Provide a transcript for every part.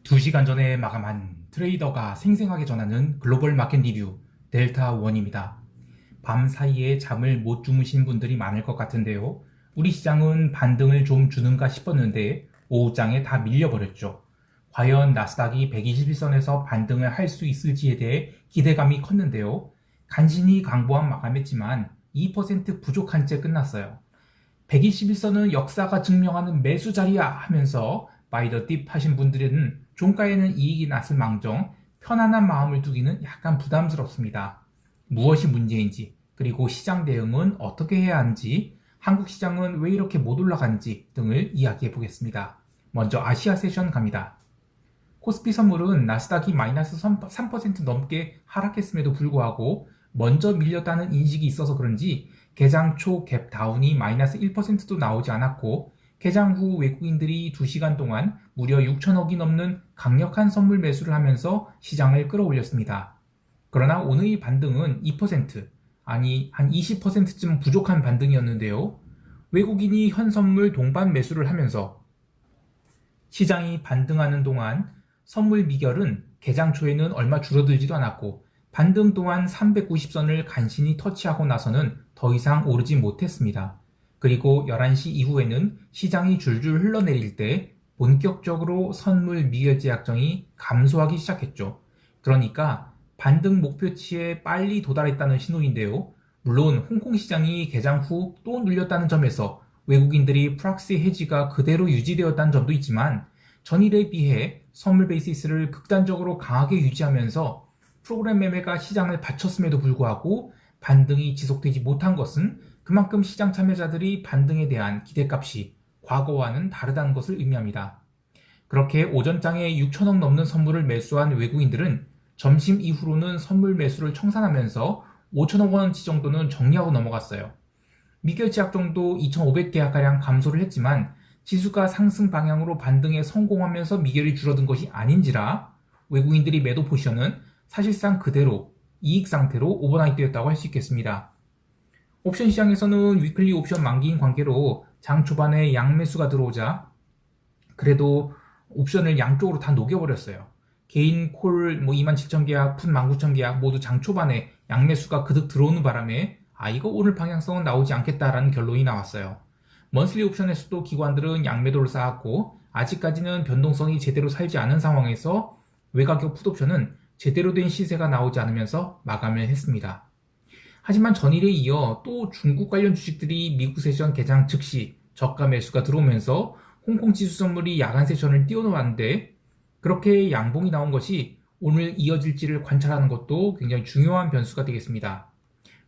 2시간 전에 마감한 트레이더가 생생하게 전하는 글로벌 마켓 리뷰 델타1입니다. 밤 사이에 잠을 못 주무신 분들이 많을 것 같은데요. 우리 시장은 반등을 좀 주는가 싶었는데 오후장에 다 밀려버렸죠. 과연 나스닥이 121선에서 반등을 할 수 있을지에 대해 기대감이 컸는데요. 간신히 강보한 마감했지만 2% 부족한 채 끝났어요. 121선은 역사가 증명하는 매수 자리야 하면서 바이 더 딥 하신 분들은 종가에는 이익이 났을 망정 편안한 마음을 두기는 약간 부담스럽습니다. 무엇이 문제인지, 그리고 시장 대응은 어떻게 해야 하는지, 한국 시장은 왜 이렇게 못 올라가는지 등을 이야기해 보겠습니다. 먼저 아시아 세션 갑니다. 코스피 선물은 나스닥이 마이너스 3% 넘게 하락했음에도 불구하고 먼저 밀렸다는 인식이 있어서 그런지 개장 초 갭 다운이 마이너스 1%도 나오지 않았고, 개장 후 외국인들이 2시간 동안 무려 6천억이 넘는 강력한 선물 매수를 하면서 시장을 끌어올렸습니다. 그러나 오늘의 반등은 2%, 아니 한 20%쯤 부족한 반등이었는데요. 외국인이 현 선물 동반 매수를 하면서 시장이 반등하는 동안 선물 미결은 개장 초에는 얼마 줄어들지도 않았고, 반등 또한 390선을 간신히 터치하고 나서는 더 이상 오르지 못했습니다. 그리고 11시 이후에는 시장이 줄줄 흘러내릴 때 본격적으로 선물 미결제 약정이 감소하기 시작했죠. 그러니까 반등 목표치에 빨리 도달했다는 신호인데요. 물론 홍콩 시장이 개장 후 또 눌렸다는 점에서 외국인들이 프락시 해지가 그대로 유지되었다는 점도 있지만, 전일에 비해 선물 베이시스를 극단적으로 강하게 유지하면서 프로그램 매매가 시장을 받쳤음에도 불구하고 반등이 지속되지 못한 것은 그만큼 시장 참여자들이 반등에 대한 기대값이 과거와는 다르다는 것을 의미합니다. 그렇게 오전장에 6천억 넘는 선물을 매수한 외국인들은 점심 이후로는 선물 매수를 청산하면서 5천억 원치 정도는 정리하고 넘어갔어요. 미결제약 정도 2,500계약가량 감소를 했지만 지수가 상승 방향으로 반등에 성공하면서 미결이 줄어든 것이 아닌지라 외국인들이 매도 포지션은 사실상 그대로 이익 상태로 오버나이트였다고 할 수 있겠습니다. 옵션 시장에서는 위클리 옵션 만기인 관계로 장 초반에 양매수가 들어오자 그래도 옵션을 양쪽으로 다 녹여버렸어요. 개인 콜 27,000계약, 풋 19,000계약 모두 장 초반에 양매수가 그득 들어오는 바람에 이거 오늘 방향성은 나오지 않겠다라는 결론이 나왔어요. 먼슬리 옵션에서도 기관들은 양매도를 쌓았고, 아직까지는 변동성이 제대로 살지 않은 상황에서 외곽격 풋옵션은 제대로 된 시세가 나오지 않으면서 마감을 했습니다. 하지만 전일에 이어 또 중국 관련 주식들이 미국 세션 개장 즉시 저가 매수가 들어오면서 홍콩 지수 선물이 야간 세션을 띄워놓았는데, 그렇게 양봉이 나온 것이 오늘 이어질지를 관찰하는 것도 굉장히 중요한 변수가 되겠습니다.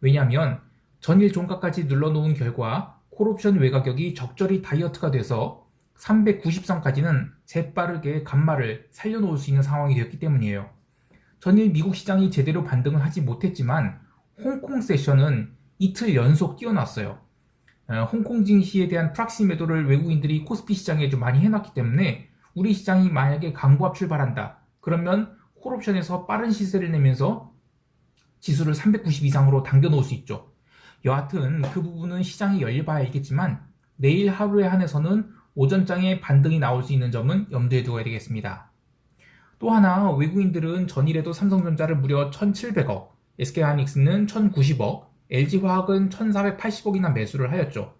왜냐하면 전일 종가까지 눌러놓은 결과 콜옵션 외가격이 적절히 다이어트가 돼서 390선까지는 재빠르게 간말을 살려놓을 수 있는 상황이 되었기 때문이에요. 전일 미국 시장이 제대로 반등을 하지 못했지만 홍콩 세션은 이틀 연속 뛰어났어요. 홍콩 증시에 대한 프락시 매도를 외국인들이 코스피 시장에 좀 많이 해놨기 때문에 우리 시장이 만약에 강보합 출발한다, 그러면 콜옵션에서 빠른 시세를 내면서 지수를 390 이상으로 당겨놓을 수 있죠. 여하튼 그 부분은 시장이 열려봐야 알겠지만 내일 하루에 한해서는 오전장에 반등이 나올 수 있는 점은 염두에 두어야 되겠습니다. 또 하나, 외국인들은 전일에도 삼성전자를 무려 1,700억, SK하이닉스는 1,090억, LG화학은 1,480억이나 매수를 하였죠.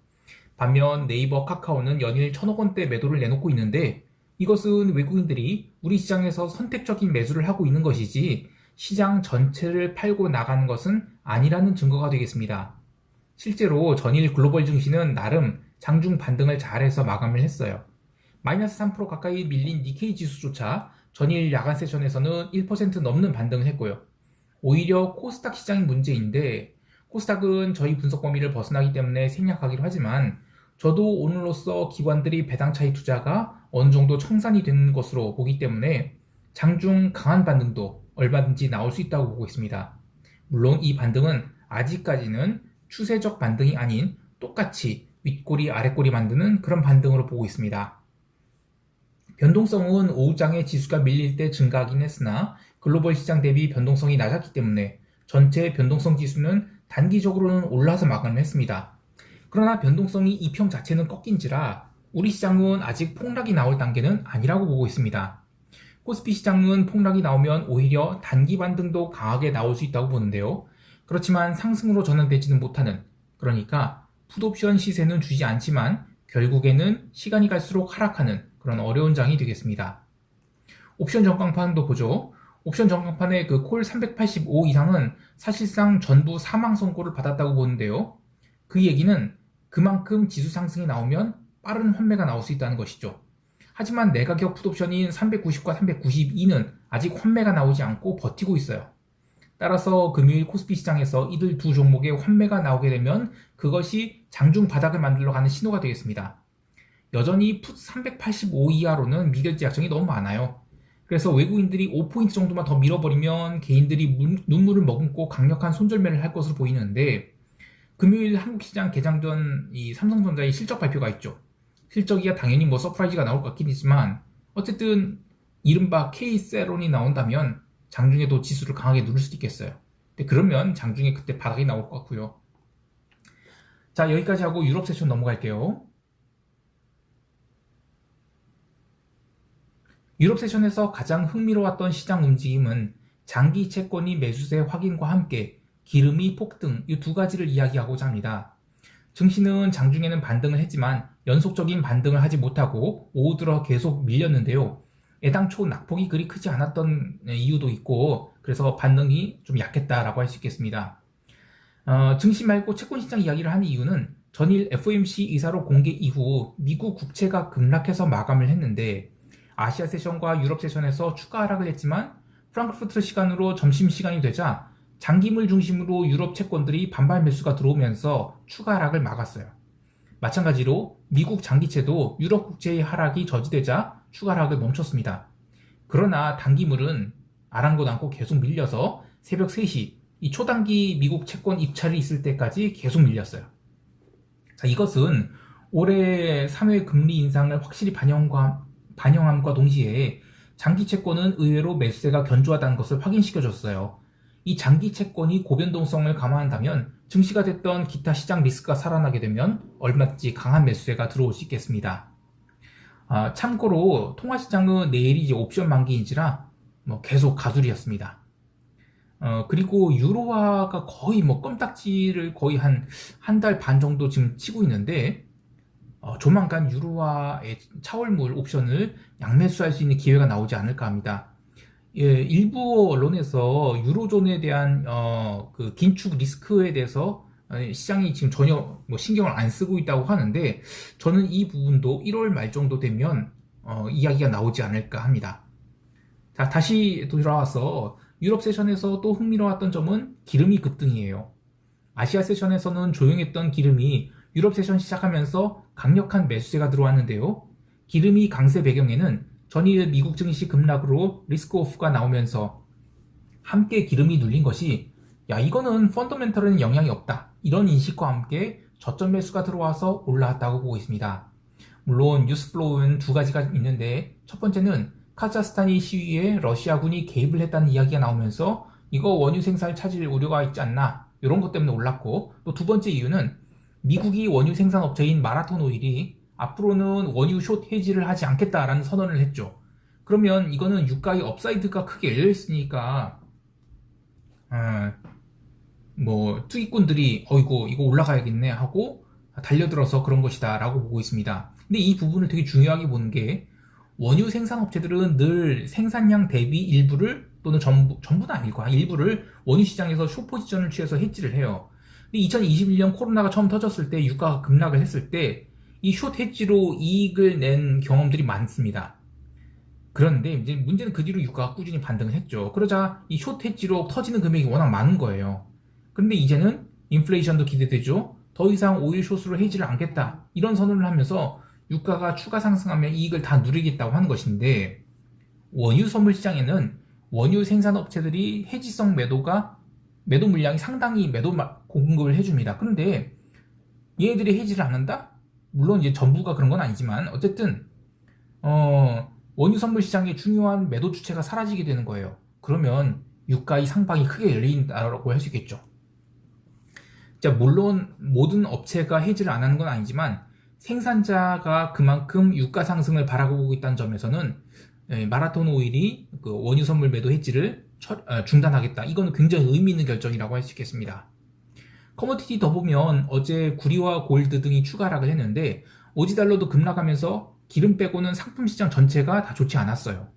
반면 네이버, 카카오는 연일 1,000억 원대 매도를 내놓고 있는데, 이것은 외국인들이 우리 시장에서 선택적인 매수를 하고 있는 것이지 시장 전체를 팔고 나가는 것은 아니라는 증거가 되겠습니다. 실제로 전일 글로벌 증시는 나름 장중 반등을 잘해서 마감을 했어요. 마이너스 3% 가까이 밀린 니케이 지수조차 전일 야간 세션에서는 1% 넘는 반등을 했고요. 오히려 코스닥 시장이 문제인데, 코스닥은 저희 분석 범위를 벗어나기 때문에 생략하기로 하지만 저도 오늘로써 기관들이 배당 차익 투자가 어느 정도 청산이 된 것으로 보기 때문에 장중 강한 반등도 얼마든지 나올 수 있다고 보고 있습니다. 물론 이 반등은 아직까지는 추세적 반등이 아닌 똑같이 윗꼬리 아랫꼬리 만드는 그런 반등으로 보고 있습니다. 변동성은 오후장에 지수가 밀릴 때 증가하긴 했으나 글로벌 시장 대비 변동성이 낮았기 때문에 전체 변동성 지수는 단기적으로는 올라서 마감을 했습니다. 그러나 변동성이 이 평 자체는 꺾인지라 우리 시장은 아직 폭락이 나올 단계는 아니라고 보고 있습니다. 코스피 시장은 폭락이 나오면 오히려 단기 반등도 강하게 나올 수 있다고 보는데요. 그렇지만 상승으로 전환되지는 못하는, 그러니까 풋옵션 시세는 주지 않지만 결국에는 시간이 갈수록 하락하는 그런 어려운 장이 되겠습니다. 옵션 전광판도 보죠. 옵션 전광판의 그 콜 385 이상은 사실상 전부 사망 선고를 받았다고 보는데요. 그 얘기는 그만큼 지수 상승이 나오면 빠른 환매가 나올 수 있다는 것이죠. 하지만 내가격 풋옵션인 390과 392는 아직 환매가 나오지 않고 버티고 있어요. 따라서 금요일 코스피 시장에서 이들 두 종목의 환매가 나오게 되면 그것이 장중 바닥을 만들러 가는 신호가 되겠습니다. 여전히 풋 385 이하로는 미결제 약정이 너무 많아요. 그래서 외국인들이 5포인트 정도만 더 밀어버리면 개인들이 눈물을 머금고 강력한 손절매를 할 것으로 보이는데, 금요일 한국시장 개장 전 이 삼성전자의 실적 발표가 있죠. 실적이야 당연히 뭐 서프라이즈가 나올 것 같긴 있지만 어쨌든 이른바 K세론이 나온다면 장중에도 지수를 강하게 누를 수도 있겠어요. 근데 그러면 장중에 그때 바닥이 나올 것 같고요. 자, 여기까지 하고 유럽 세션 넘어갈게요. 유럽 세션에서 가장 흥미로웠던 시장 움직임은 장기 채권이 매수세 확인과 함께 기름이 폭등, 이 두 가지를 이야기하고자 합니다. 증시는 장중에는 반등을 했지만 연속적인 반등을 하지 못하고 오후 들어 계속 밀렸는데요. 애당초 낙폭이 그리 크지 않았던 이유도 있고 그래서 반등이 좀 약했다라고 할 수 있겠습니다. 증시 말고 채권시장 이야기를 하는 이유는 전일 FOMC 의사록 공개 이후 미국 국채가 급락해서 마감을 했는데 아시아 세션과 유럽 세션에서 추가 하락을 했지만 프랑크푸르트 시간으로 점심시간이 되자 장기물 중심으로 유럽 채권들이 반발 매수가 들어오면서 추가 하락을 막았어요. 마찬가지로 미국 장기채도 유럽 국채의 하락이 저지되자 추가 하락을 멈췄습니다. 그러나 단기물은 아랑곳 않고 계속 밀려서 새벽 3시 이 초단기 미국 채권 입찰이 있을 때까지 계속 밀렸어요. 자, 이것은 올해 3회 금리 인상을 확실히 반영함과 동시에 장기 채권은 의외로 매수세가 견조하다는 것을 확인시켜줬어요. 이 장기 채권이 고변동성을 감안한다면 증시가 됐던 기타 시장 리스크가 살아나게 되면 얼마든지 강한 매수세가 들어올 수 있겠습니다. 참고로 통화시장은 내일이 이제 옵션 만기인지라 계속 가두리였습니다. 그리고 유로화가 거의 껌딱지를 거의 한 달 반 정도 지금 치고 있는데 조만간 유로화의 차월물 옵션을 양매수할 수 있는 기회가 나오지 않을까 합니다. 예, 일부 언론에서 유로존에 대한 그 긴축 리스크에 대해서 시장이 지금 전혀 신경을 안 쓰고 있다고 하는데 저는 이 부분도 1월 말 정도 되면 이야기가 나오지 않을까 합니다. 자, 다시 돌아와서 유럽 세션에서 또 흥미로웠던 점은 기름이 급등이에요. 아시아 세션에서는 조용했던 기름이 유럽 세션 시작하면서 강력한 매수세가 들어왔는데요. 기름이 강세 배경에는 전일 미국 증시 급락으로 리스크 오프가 나오면서 함께 기름이 눌린 것이 이거는 펀더멘털에는 영향이 없다, 이런 인식과 함께 저점 매수가 들어와서 올라왔다고 보고 있습니다. 물론 뉴스 플로우는 두 가지가 있는데 첫 번째는 카자흐스탄이 시위에 러시아군이 개입을 했다는 이야기가 나오면서 이거 원유 생산을 차질 우려가 있지 않나, 이런 것 때문에 올랐고, 또 두 번째 이유는 미국이 원유 생산 업체인 마라톤 오일이 앞으로는 원유 숏 해지를 하지 않겠다라는 선언을 했죠. 그러면 이거는 유가의 업사이드가 크게 열려있으니까 투기꾼들이 이거 올라가야겠네 하고 달려들어서 그런 것이다 라고 보고 있습니다. 근데 이 부분을 되게 중요하게 보는 게 원유 생산 업체들은 늘 생산량 대비 일부를 또는 전부는 아니고 일부를 원유 시장에서 숏 포지션을 취해서 해지를 해요. 근데 2021년 코로나가 처음 터졌을 때 유가가 급락을 했을 때 이 숏 해지로 이익을 낸 경험들이 많습니다. 그런데 이제 문제는 그 뒤로 유가가 꾸준히 반등을 했죠. 그러자 이 숏 해지로 터지는 금액이 워낙 많은 거예요. 그런데 이제는 인플레이션도 기대되죠. 더 이상 오일 숏으로 해지를 않겠다, 이런 선언을 하면서 유가가 추가 상승하면 이익을 다 누리겠다고 하는 것인데, 원유 선물 시장에는 원유 생산 업체들이 해지성 매도 물량이 상당히 매도 공급을 해줍니다. 그런데 얘네들이 해지를 안 한다? 물론 이제 전부가 그런 건 아니지만 어쨌든 원유 선물 시장의 중요한 매도 주체가 사라지게 되는 거예요. 그러면 유가의 상방이 크게 열린다고 할 수 있겠죠. 자, 물론 모든 업체가 해지를 안 하는 건 아니지만 생산자가 그만큼 유가 상승을 바라보고 있다는 점에서는 마라톤 오일이 그 원유 선물 매도 해지를 중단하겠다. 이거는 굉장히 의미 있는 결정이라고 할 수 있겠습니다. 커머디티 더 보면 어제 구리와 골드 등이 추가 하락을 했는데 오지달러도 급락하면서 기름 빼고는 상품 시장 전체가 다 좋지 않았어요.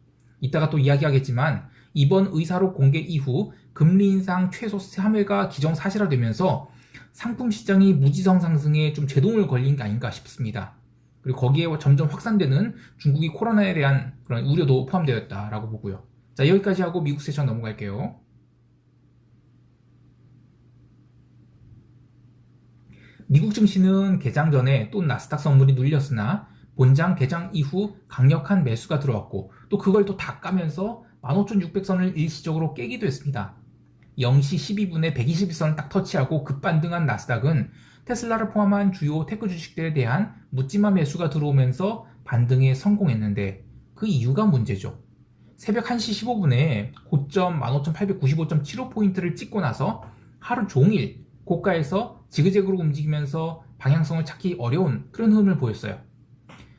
이따가 또 이야기하겠지만 이번 의사록 공개 이후 금리 인상 최소 3회가 기정사실화되면서 상품 시장이 무지성 상승에 좀 제동을 걸린 게 아닌가 싶습니다. 그리고 거기에 점점 확산되는 중국이 코로나에 대한 그런 우려도 포함되었다라고 보고요. 자, 여기까지 하고 미국 세션 넘어갈게요. 미국 증시는 개장 전에 또 나스닥 선물이 눌렸으나 본장 개장 이후 강력한 매수가 들어왔고 또 그걸 또 다 까면서 15,600선을 일시적으로 깨기도 했습니다. 0시 12분에 121선을 딱 터치하고 급반등한 나스닥은 테슬라를 포함한 주요 테크 주식들에 대한 묻지마 매수가 들어오면서 반등에 성공했는데 그 이유가 문제죠. 새벽 1시 15분에 고점 15,895.75포인트를 찍고 나서 하루 종일 고가에서 지그재그로 움직이면서 방향성을 찾기 어려운 그런 흐름을 보였어요.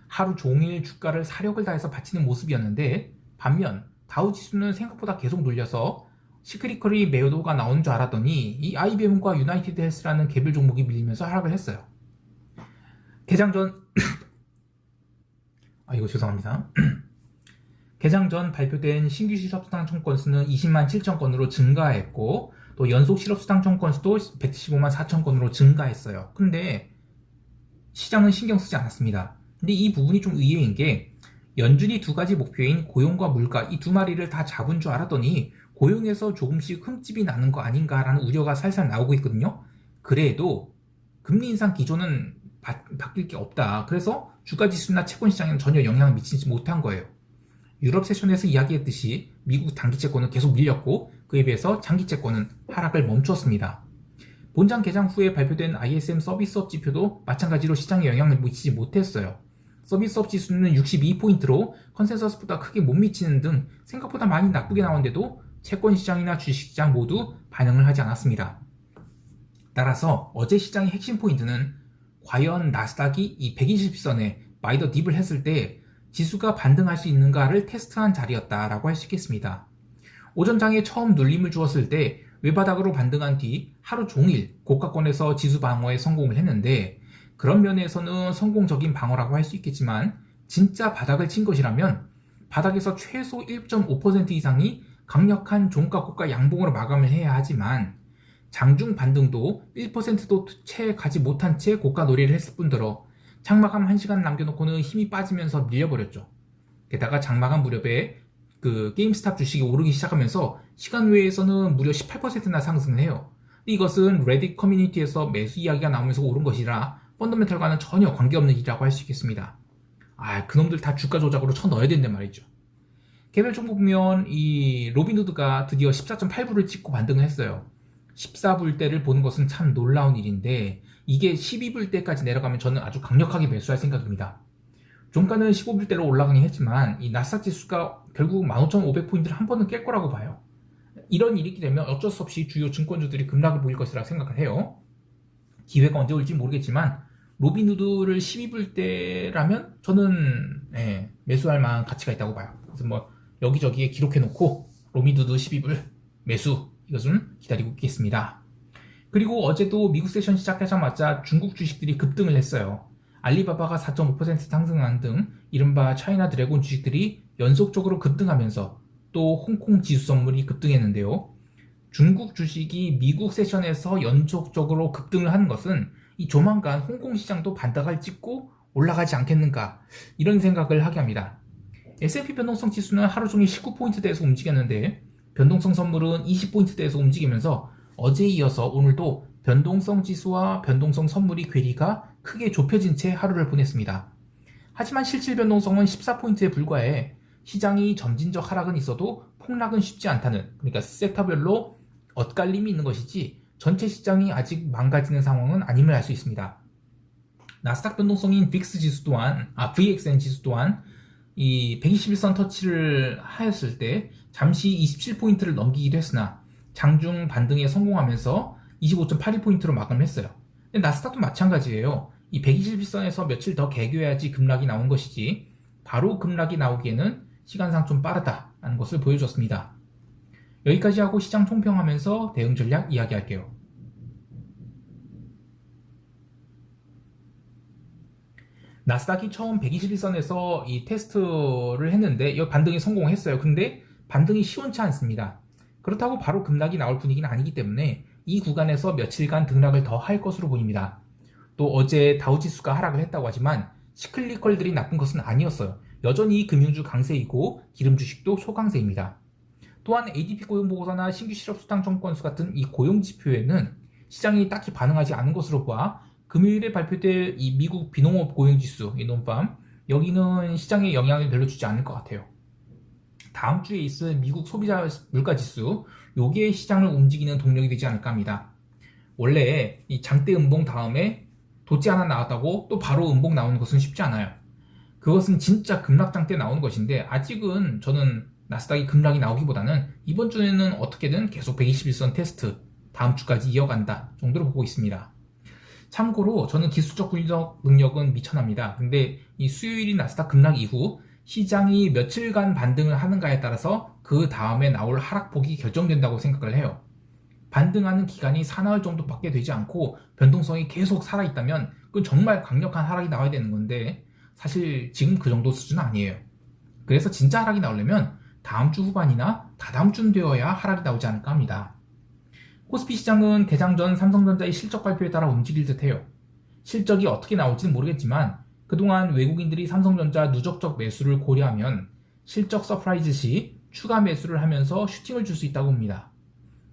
하루 종일 주가를 사력을 다해서 바치는 모습이었는데 반면 다우지수는 생각보다 계속 눌려서 시크리컬이 매도가 나온 줄 알았더니 이 IBM과 유나이티드 헬스라는 개별 종목이 밀리면서 하락을 했어요. 개장 전 죄송합니다. 개장 전 발표된 신규 실업수당 청건수는 20만 7천 건으로 증가했고 또 연속 실업수당 청건수도 115만 4천 건으로 증가했어요. 근데 시장은 신경 쓰지 않았습니다. 근데 이 부분이 좀 의외인 게 연준이 두 가지 목표인 고용과 물가 이 두 마리를 다 잡은 줄 알았더니 고용에서 조금씩 흠집이 나는 거 아닌가라는 우려가 살살 나오고 있거든요. 그래도 금리 인상 기조는 바뀔 게 없다. 그래서 주가지수나 채권시장에는 전혀 영향을 미치지 못한 거예요. 유럽 세션에서 이야기했듯이 미국 단기채권은 계속 밀렸고 그에 비해서 장기채권은 하락을 멈추었습니다. 본장 개장 후에 발표된 ISM 서비스업 지표도 마찬가지로 시장에 영향을 미치지 못했어요. 서비스업 지수는 62포인트로 컨센서스보다 크게 못 미치는 등 생각보다 많이 나쁘게 나왔는데도 채권시장이나 주식시장 모두 반응을 하지 않았습니다. 따라서 어제 시장의 핵심 포인트는 과연 나스닥이 이 120선에 바이 더 딥을 했을 때 지수가 반등할 수 있는가를 테스트한 자리였다라고 할 수 있겠습니다. 오전장에 처음 눌림을 주었을 때 외바닥으로 반등한 뒤 하루 종일 고가권에서 지수 방어에 성공을 했는데 그런 면에서는 성공적인 방어라고 할 수 있겠지만 진짜 바닥을 친 것이라면 바닥에서 최소 1.5% 이상이 강력한 종가 고가 양봉으로 마감을 해야 하지만 장중 반등도 1%도 채 가지 못한 채 고가 놀이를 했을 뿐더러 장마감 1시간 남겨놓고는 힘이 빠지면서 밀려버렸죠. 게다가 장마감 무렵에 그 게임스탑 주식이 오르기 시작하면서 시간 외에서는 무려 18%나 상승을 해요. 이것은 레딧 커뮤니티에서 매수 이야기가 나오면서 오른 것이라 펀더멘털과는 전혀 관계없는 일이라고 할 수 있겠습니다. 그놈들 다 주가 조작으로 쳐넣어야 된단 말이죠. 개별 종목 보면 이 로빈후드가 드디어 14.8불을 찍고 반등을 했어요. 14불대를 보는 것은 참 놀라운 일인데 이게 12불대까지 내려가면 저는 아주 강력하게 매수할 생각입니다. 종가는 15불대로 올라가긴 했지만 이 나스닥 지수가 결국 15,500포인트를 한 번은 깰 거라고 봐요. 이런 일이 있게 되면 어쩔 수 없이 주요 증권주들이 급락을 보일 것이라 생각을 해요. 기회가 언제 올지 모르겠지만 로빈후드를 12불대라면 저는 매수할 만한 가치가 있다고 봐요. 그래서 뭐 여기저기에 기록해놓고 로빈후드 12불 매수 이것은 기다리고 있겠습니다. 그리고 어제도 미국 세션 시작하자마자 중국 주식들이 급등을 했어요. 알리바바가 4.5% 상승한 등 이른바 차이나 드래곤 주식들이 연속적으로 급등하면서 또 홍콩 지수 선물이 급등했는데요. 중국 주식이 미국 세션에서 연속적으로 급등을 하는 것은 이 조만간 홍콩 시장도 반등을 찍고 올라가지 않겠는가 이런 생각을 하게 합니다. S&P 변동성 지수는 하루 종일 19포인트대에서 움직였는데 변동성 선물은 20포인트대에서 움직이면서 어제에 이어서 오늘도 변동성 지수와 변동성 선물이 괴리가 크게 좁혀진 채 하루를 보냈습니다. 하지만 실질 변동성은 14포인트에 불과해 시장이 점진적 하락은 있어도 폭락은 쉽지 않다는, 그러니까 섹터별로 엇갈림이 있는 것이지 전체 시장이 아직 망가지는 상황은 아님을 알 수 있습니다. 나스닥 변동성인 VIX 지수 또한, VXN 지수 또한 이 121선 터치를 하였을 때 잠시 27포인트를 넘기기도 했으나 장중 반등에 성공하면서 25.81포인트로 마감을 했어요. 근데 나스닥도 마찬가지예요. 이 121선에서 며칠 더 개교해야지 급락이 나온 것이지 바로 급락이 나오기에는 시간상 좀 빠르다는 것을 보여줬습니다. 여기까지 하고 시장 총평하면서 대응 전략 이야기할게요. 나스닥이 처음 121선에서 이 테스트를 했는데 이 반등이 성공했어요. 근데 반등이 시원치 않습니다. 그렇다고 바로 급락이 나올 분위기는 아니기 때문에 이 구간에서 며칠간 등락을 더 할 것으로 보입니다. 또 어제 다우지수가 하락을 했다고 하지만 시클리컬들이 나쁜 것은 아니었어요. 여전히 금융주 강세이고 기름 주식도 소강세입니다. 또한 ADP 고용보고서나 신규 실업 수당 건수 같은 이 고용지표에는 시장이 딱히 반응하지 않은 것으로 봐 금요일에 발표될 이 미국 비농업 고용지수, 이 논팜, 여기는 시장에 영향을 별로 주지 않을 것 같아요. 다음 주에 있을 미국 소비자 물가지수, 요게 시장을 움직이는 동력이 되지 않을까 합니다. 원래 이 장대 음봉 다음에 도치 하나 나왔다고 또 바로 음봉 나오는 것은 쉽지 않아요. 그것은 진짜 급락장 때 나오는 것인데 아직은 저는 나스닥이 급락이 나오기보다는 이번 주에는 어떻게든 계속 121선 테스트 다음 주까지 이어간다 정도로 보고 있습니다. 참고로 저는 기술적 분석 능력은 미천합니다. 근데 이 수요일인 나스닥 급락 이후 시장이 며칠간 반등을 하는가에 따라서 그 다음에 나올 하락폭이 결정된다고 생각을 해요. 반등하는 기간이 사나흘 정도밖에 되지 않고 변동성이 계속 살아있다면 그건 정말 강력한 하락이 나와야 되는 건데 사실 지금 그 정도 수준은 아니에요. 그래서 진짜 하락이 나오려면 다음 주 후반이나 다다음 주는 되어야 하락이 나오지 않을까 합니다. 코스피 시장은 개장 전 삼성전자의 실적 발표에 따라 움직일 듯해요. 실적이 어떻게 나올지는 모르겠지만 그동안 외국인들이 삼성전자 누적적 매수를 고려하면 실적 서프라이즈 시 추가 매수를 하면서 슈팅을 줄 수 있다고 봅니다.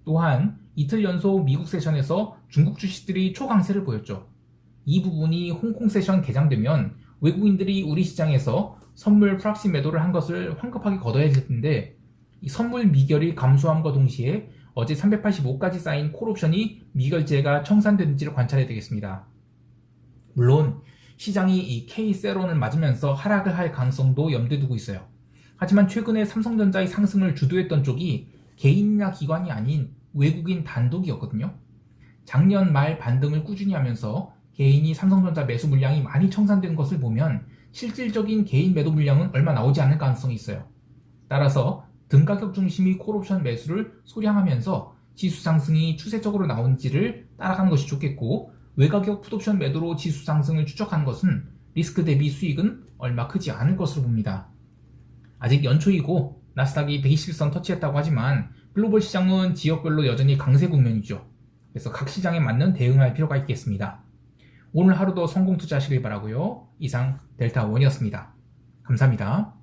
또한 이틀 연속 미국 세션에서 중국 주식들이 초강세를 보였죠. 이 부분이 홍콩 세션 개장되면 외국인들이 우리 시장에서 선물 프락시 매도를 한 것을 황급하게 걷어야 될 텐데 이 선물 미결이 감소함과 동시에 어제 385까지 쌓인 콜옵션이 미결제가 청산되는지를 관찰해야 되겠습니다. 물론 시장이 이 K세론을 맞으면서 하락을 할 가능성도 염두에 두고 있어요. 하지만 최근에 삼성전자의 상승을 주도했던 쪽이 개인이나 기관이 아닌 외국인 단독이었거든요. 작년 말 반등을 꾸준히 하면서 개인이 삼성전자 매수 물량이 많이 청산된 것을 보면 실질적인 개인 매도 물량은 얼마 나오지 않을 가능성이 있어요. 따라서 등가격 중심의 콜옵션 매수를 소량하면서 지수 상승이 추세적으로 나온지를 따라가는 것이 좋겠고 외가격 풋옵션 매도로 지수 상승을 추적하는 것은 리스크 대비 수익은 얼마 크지 않을 것으로 봅니다. 아직 연초이고 나스닥이 120선 터치했다고 하지만 글로벌 시장은 지역별로 여전히 강세 국면이죠. 그래서 각 시장에 맞는 대응할 필요가 있겠습니다. 오늘 하루도 성공 투자하시길 바라고요. 이상 델타원이었습니다. 감사합니다.